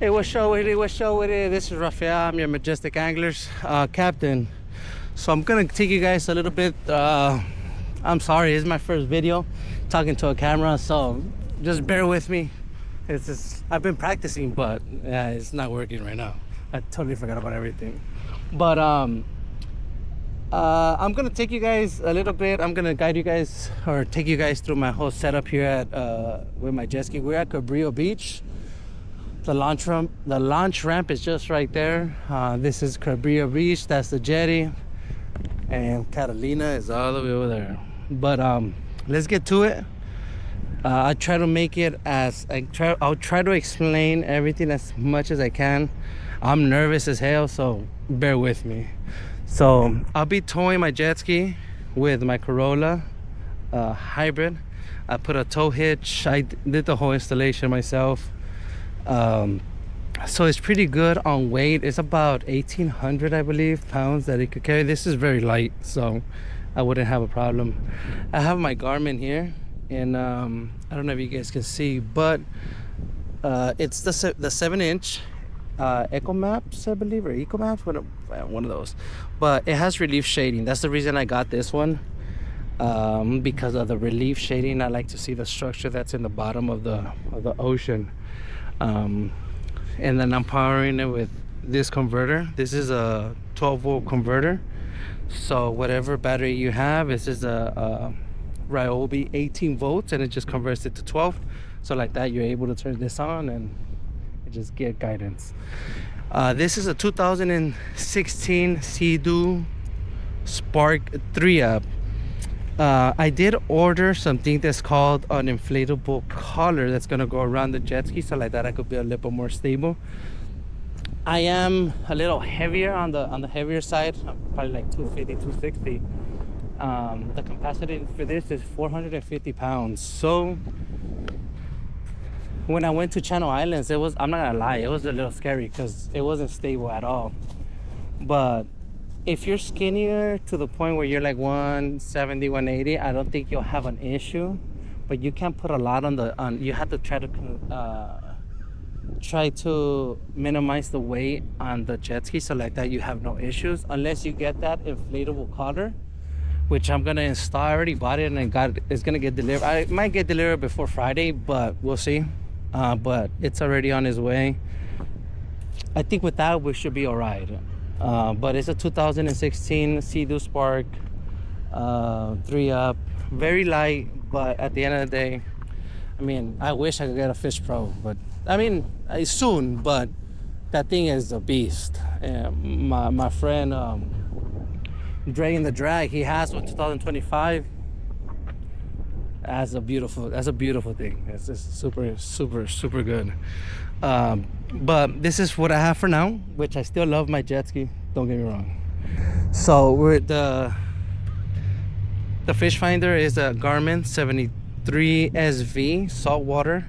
Hey, what's up with it? What's up with it? This is Rafael. I'm your Majestic Anglers captain. So I'm gonna take you guys a little bit. I'm sorry, it's my first video talking to a camera, so just bear with me. It's just I've been practicing, but yeah, it's not working right now. I totally forgot about everything. But I'm gonna take you guys a little bit. I'm gonna guide you guys or take you guys through my whole setup here at with my jet ski. We're at Cabrillo Beach. The launch ramp is just right there. This is Cabrillo Beach. That's the jetty, and Catalina is all the way over there. But let's get to it. I try to make it I'll try to explain everything as much as I can. I'm nervous as hell, so bear with me. So I'll be towing my jet ski with my Corolla hybrid. I put a tow hitch. I did the whole installation myself. So it's pretty good on weight. It's about 1,800, I believe, pounds that it could carry. This is very light, so I wouldn't have a problem. I have my Garmin here, and I don't know if you guys can see, but it's the 7-inch Eco Maps, I believe, or Eco Maps, one of those. But it has relief shading. That's the reason I got this one, because of the relief shading. I like to see the structure that's in the bottom of the ocean. And then I'm powering it with this converter. This is a 12-volt converter, so whatever battery you have, this is a Ryobi 18 volts, and it just converts it to 12. So like that, you're able to turn this on and just get guidance. This is a 2016 Sea-Doo Spark 3-up. I did order something that's called an inflatable collar that's gonna go around the jet ski, so like that I could be a little bit more stable. I am a little heavier on the heavier side, probably like 250, 260. The capacity for this is 450 pounds. So when I went to Channel Islands, I'm not gonna lie, it was a little scary because it wasn't stable at all. But if you're skinnier to the point where you're like 170, 180, I don't think you'll have an issue. But you can't put a lot on you have to try to minimize the weight on the jet ski, so like that you have no issues, unless you get that inflatable collar, which I'm gonna install. I already bought it, and it's gonna get delivered. I might get delivered before Friday, but we'll see. But it's already on its way. I think with that we should be all right. But it's a 2016 Sea-Doo Spark 3-up, very light. But at the end of the day, I mean, I wish I could get a Fish Pro, but I mean, soon. But that thing is a beast. And my friend Dre in the Drag, he has one 2025. That's a beautiful thing. It's just super good. But this is what I have for now, which I still love my jet ski, don't get me wrong. So the fish finder is a Garmin 73 SV saltwater,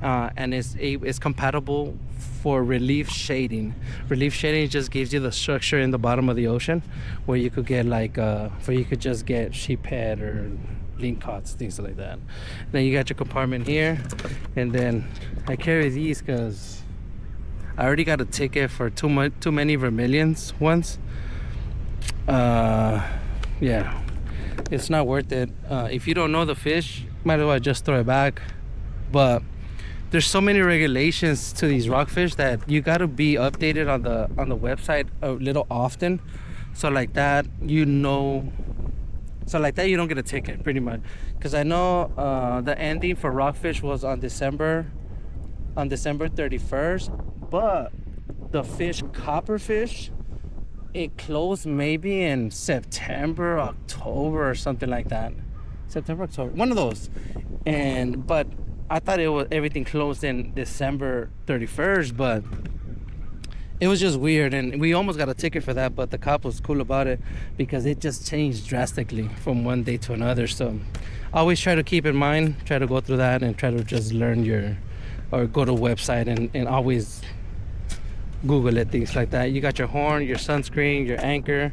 and it's compatible for relief shading. Relief shading just gives you the structure in the bottom of the ocean where you could get you could just get sheephead or lingcots, things like that. Then you got your compartment here, and then I carry these because I already got a ticket for too many vermilions once. Yeah, it's not worth it. If you don't know the fish, might as well just throw it back. But there's so many regulations to these rockfish that you got to be updated on the website a little often, so like that you don't get a ticket, pretty much. Because I know the ending for rockfish was on December 31st, but the copperfish, it closed maybe in September, October, or something like that. September, October, one of those. But I thought everything closed in December 31st, but it was just weird, and we almost got a ticket for that. But the cop was cool about it because it just changed drastically from one day to another. So always try to keep in mind, try to go through that, and try to just learn or go to a website and always Google it, things like that. You got your horn, your sunscreen, your anchor,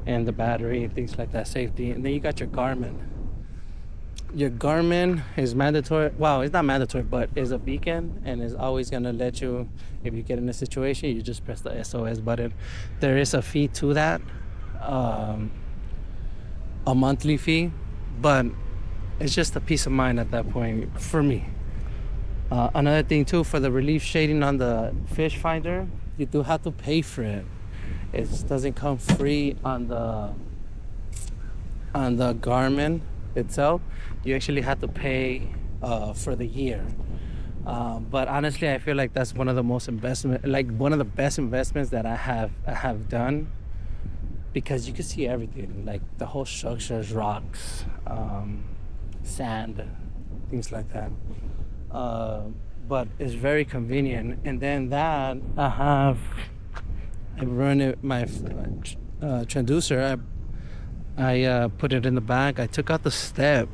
and the battery, things like that, safety. And then you got your Garmin. your Garmin is mandatory. Well, it's not mandatory, but is a beacon and is always gonna let you, if you get in a situation, you just press the SOS button. There is a fee to that, a monthly fee, but it's just a peace of mind at that point for me. Another thing too, for the relief shading on the fish finder, you do have to pay for it. It doesn't come free on the Garmin itself. You actually have to pay for the year. But honestly, I feel like that's one of the most one of the best investments that I have done, because you can see everything, like the whole structures, rocks, sand, things like that. But it's very convenient. And then that I run it, my transducer. I put it in the back. I took out the step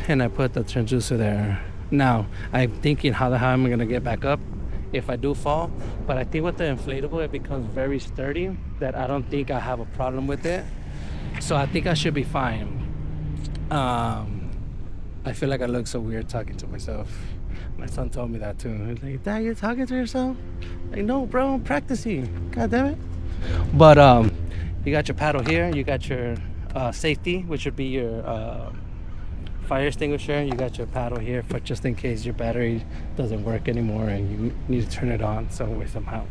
and I put the transducer there. Now I'm thinking, how am I gonna get back up if I do fall? But I think with the inflatable, it becomes very sturdy, that I don't think I have a problem with it. So I think I should be fine. I feel like I look so weird talking to myself. My son told me that too. He's like, "Dad, you're talking to yourself?" Like, no, bro, I'm practicing. God damn it. But you got your paddle here. You got your safety, which would be your fire extinguisher. You got your paddle here for just in case your battery doesn't work anymore and you need to turn it on some way, somehow.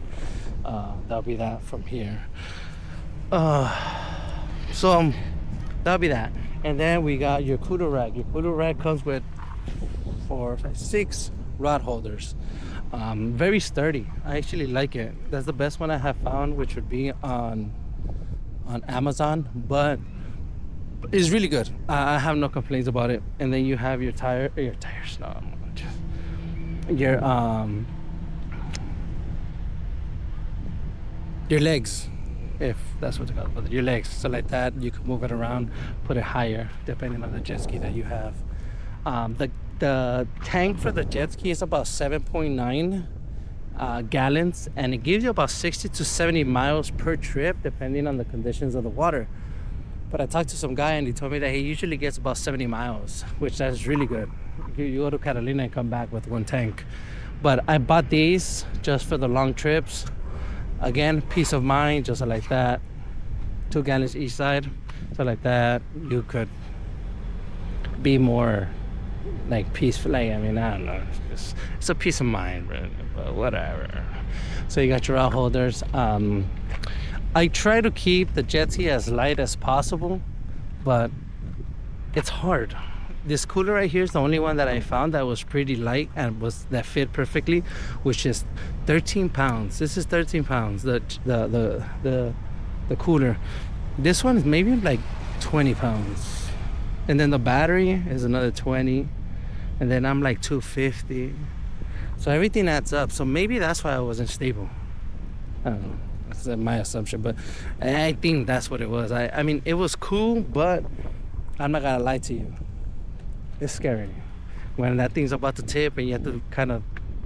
That'll be that from here. So that'll be that. And then we got your cooler rack. Your cooler rack comes with 4, 5, 6 rod holders. Very sturdy. I actually like it. That's the best one I have found, which would be on Amazon, but it's really good. I have no complaints about it. And then you have your tires. No, your legs, if that's what they call it, but your legs. So like that, you can move it around, put it higher, depending on the jet ski that you have. The tank for the jet ski is about 7.9 gallons, and it gives you about 60 to 70 miles per trip, depending on the conditions of the water. But I talked to some guy and he told me that he usually gets about 70 miles, which is really good. You go to Catalina and come back with one tank. But I bought these just for the long trips. Again, peace of mind, just like that. 2 gallons each side. So like that, you could be more like peaceful. Like, I mean, I don't know. It's a peace of mind, but whatever. So you got your rod holders. I try to keep the jet ski as light as possible, but it's hard. This cooler right here is the only one that I found that was pretty light and that fit perfectly, which is 13 pounds. This is 13 pounds, the cooler. This one is maybe like 20 pounds. And then the battery is another 20. And then I'm like 250. So everything adds up. So maybe that's why I wasn't stable. I don't know. That's my assumption, but I think that's what it was. I mean, it was cool, but I'm not gonna lie to you. It's scary when that thing's about to tip and you have to kind of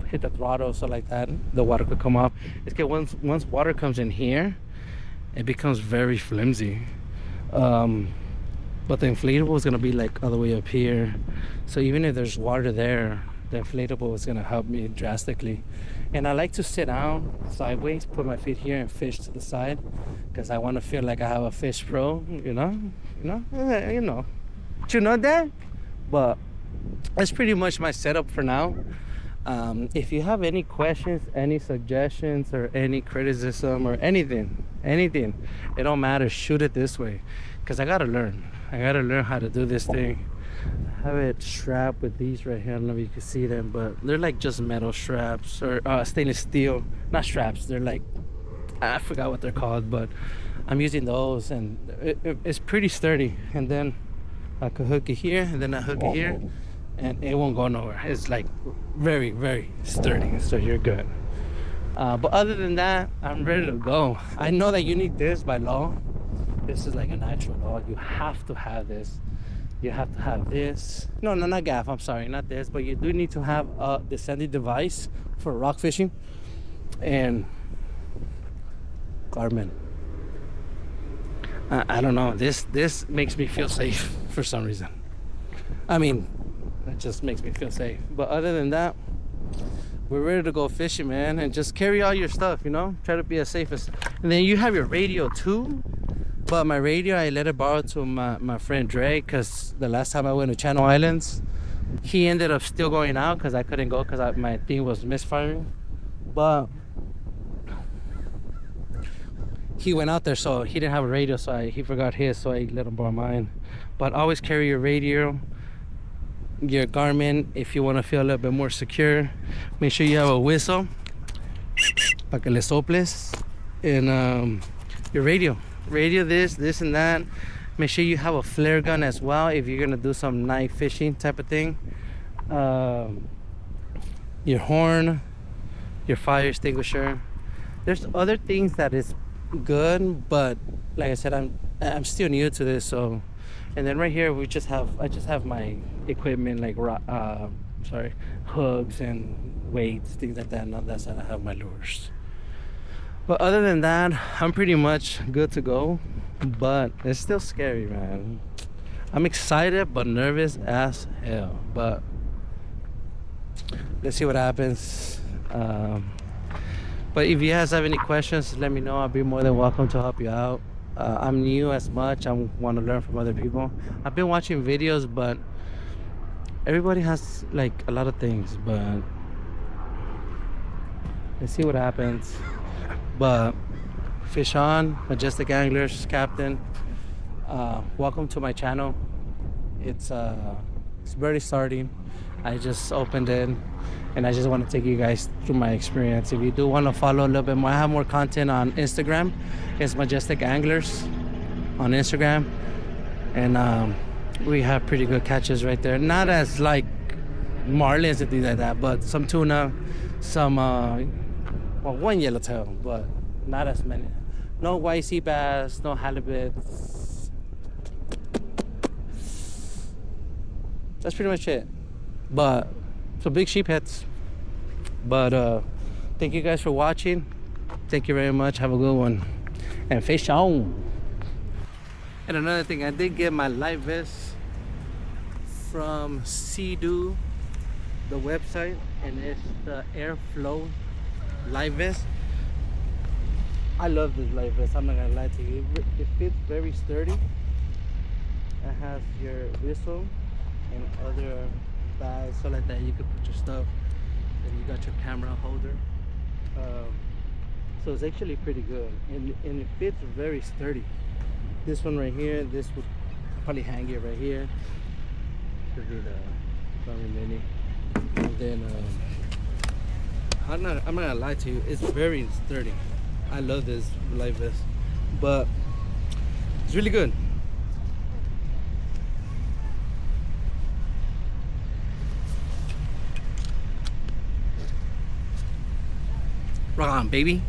hit the throttle, so like that the water could come off. It's good. Once water comes in here, it becomes very flimsy. But the inflatable is gonna be like all the way up here, so even if there's water there, the inflatable is gonna help me drastically. And I like to sit down sideways, put my feet here and fish to the side, because I want to feel like I have a fish pro, you know that. But that's pretty much my setup for now. If you have any questions, any suggestions, or any criticism, or anything, it don't matter. Shoot it this way, because I gotta learn how to do this thing. I have it strapped with these right here. I don't know if you can see them, but they're like just metal straps, or stainless steel, not straps. They're like, I forgot what they're called, but I'm using those, and it's pretty sturdy. And then I could hook it here, and then I hook it here, and it won't go nowhere. It's like very, very sturdy, so you're good. But other than that, I'm ready to go. I know that you need this by law. This is like a natural law. You have to have this. You have to have this. No, not gaff. I'm sorry, not this. But you do need to have a descending device for rock fishing. And Garmin. I don't know. This makes me feel safe for some reason. I mean, it just makes me feel safe. But other than that, we're ready to go fishing, man. And just carry all your stuff, you know? Try to be as safe as... And then you have your radio too. But my radio, I let it borrow to my friend Dre, because the last time I went to Channel Islands, he ended up still going out because I couldn't go because my thing was misfiring. But he went out there, so he didn't have a radio, so he forgot his, so I let him borrow mine. But always carry your radio, your Garmin, if you want to feel a little bit more secure. Make sure you have a whistle para que le soples, and your radio, this and that. Make sure you have a flare gun as well if you're gonna do some night fishing type of thing. Your horn, your fire extinguisher. There's other things that is good, but like I said, I'm still new to this, so. And then right here I just have my equipment, like hooks and weights, things like that. And on that side I have my lures. But other than that, I'm pretty much good to go. But it's still scary, man. I'm excited but nervous as hell. But let's see what happens. But if you guys have any questions, let me know. I'll be more than welcome to help you out. I'm new as much. I want to learn from other people. I've been watching videos, but everybody has like a lot of things. But let's see what happens. But fish on, Majestic Anglers Captain. Welcome to my channel. It's barely starting. I just opened it, and I just want to take you guys through my experience. If you do want to follow a little bit more, I have more content on Instagram. It's Majestic Anglers on Instagram, and we have pretty good catches right there. Not as like marlins and things like that, but some tuna, some well, one yellowtail, but not as many. No white sea bass, no halibuts. That's pretty much it. But some big sheepheads. But thank you guys for watching. Thank you very much. Have a good one. And fish on. And another thing, I did get my live vest from Sea-Doo, the website, and it's the Airflow live vest. I love this live vest. I'm not gonna lie to you. It fits very sturdy. It has your whistle and other bags, so like that you could put your stuff. And you got your camera holder. So it's actually pretty good, and it fits very sturdy. This one right here, this would probably hang it right here. Should be the Garmin Mini. And then I'm not gonna lie to you, it's very sturdy. I love this live vest, but it's really good. Rock on, baby.